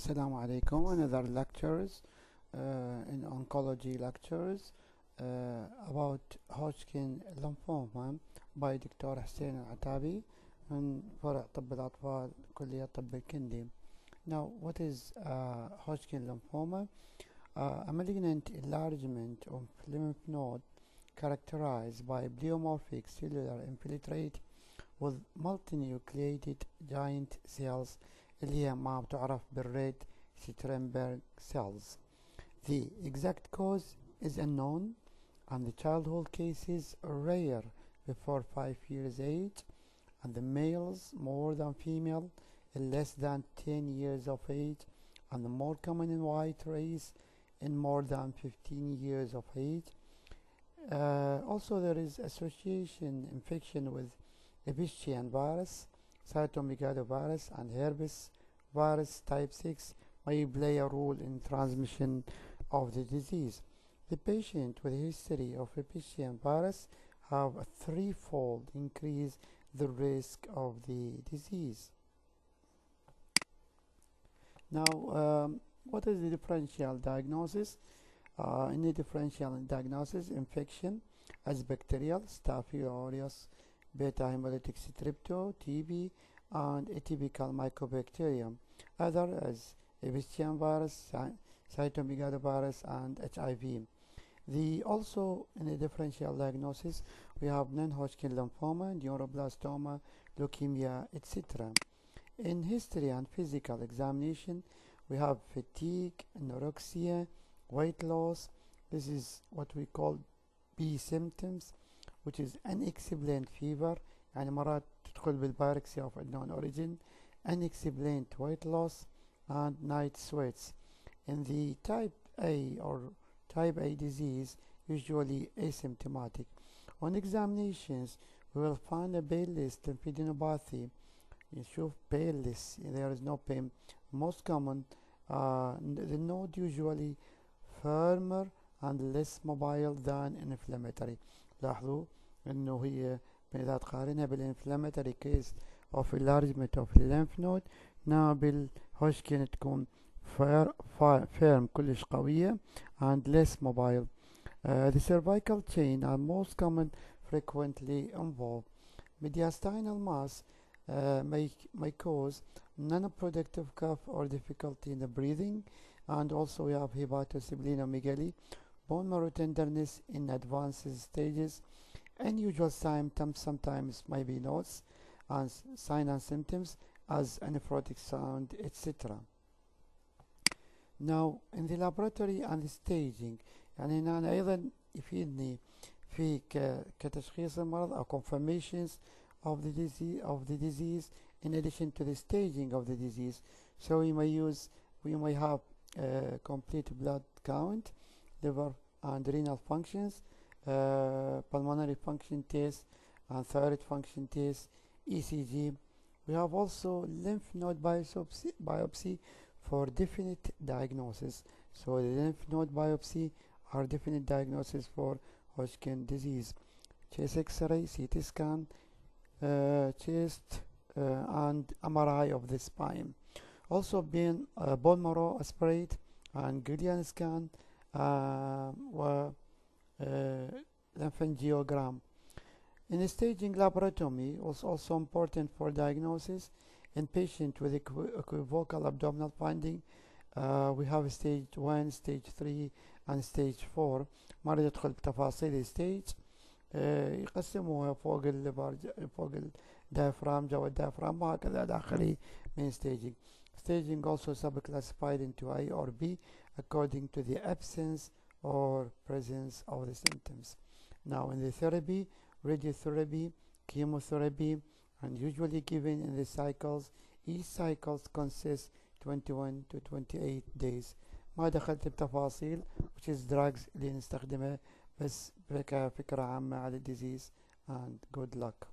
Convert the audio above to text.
Assalamu alaikum. Another lectures in oncology lectures about Hodgkin lymphoma by Dr. حسين العتابي من فرع طب الأطفال كلية طب الكندي. Now, what is Hodgkin lymphoma? A malignant enlargement of lymph node characterized by pleomorphic cellular infiltrate with multinucleated giant cells اللي هي ما بتعرف بالريد سترينبرغ cells. The exact cause is unknown and the childhood cases are rare before 5 years age, and the males more than female less than 10 years of age, and the more common in white race in more than 15 years of age. Also there is association infection with Epstein virus, cytomegalovirus, and herpes virus type 6 may play a role in transmission of the disease. The patient with a history of Epstein virus have a threefold increase the risk of the disease. Now, what is the differential diagnosis? In the differential diagnosis, infection as bacterial, Staph aureus, beta hemolytic strepto, TB, and atypical mycobacterium, other as Epstein virus, cytomegalovirus, and HIV. Also in the differential diagnosis, we have non-Hodgkin lymphoma, neuroblastoma, leukemia, etc. In history and physical examination, we have fatigue, anorexia, weight loss. This is what we call B symptoms, which is unexplained fever, يعني مرات تدخل بالبايركسيا of unknown origin, unexplained weight loss, and night sweats. In the type A or type A disease, usually asymptomatic. On examinations, we will find a painless lymphadenopathy. نشوف painless, there is no pain. Most common, the node usually firmer and less mobile than inflammatory. لاحظوا انه هي اذا تقارنها بالانفلاماتوري كيس of enlargement of lymph node، بالهوشكين تكون firm كلش قوية and less mobile. The cervical chain are most common frequently involved. Mediastinal mass may cause non-productive cough or difficulty in the breathing, and also we have hepatosplenomegaly, bone marrow tenderness in advanced stages. Unusual symptoms sometimes may be notes and signs and symptoms as anephrotic sound, etc. Now in the laboratory and the staging، يعني أنا أيضا يفيدني في كتشخيص المرض أو confirmations of the disease in addition to the staging of the disease. So we may have complete blood count, liver and renal functions, pulmonary function test, and thyroid function test, ECG. We have also lymph node biopsy for definite diagnosis. So the lymph node biopsy are definite diagnosis for Hodgkin disease. Chest X-ray, CT scan, chest and MRI of the spine. Also bone marrow aspirate and ganglion scan lymphangiogram. In the staging, laparotomy was also important for diagnosis. In patient with equivocal abdominal finding, we have stage 1, stage 3 and stage 4. ما راح ندخل بتفاصيل stage. يقسموها فوق الدايفرام جوا الدايفرام وهكذا داخلي من staging. Staging also sub-classified into A or B according to the absence or presence of the symptoms. Now in the therapy, radiotherapy, chemotherapy, and usually given in the cycles. Each cycles consists 21 to 28 days. ما دخلت بتفاصيل which is drugs اللي نستخدمها، بس فكرة عامة على الديزيز. and good luck.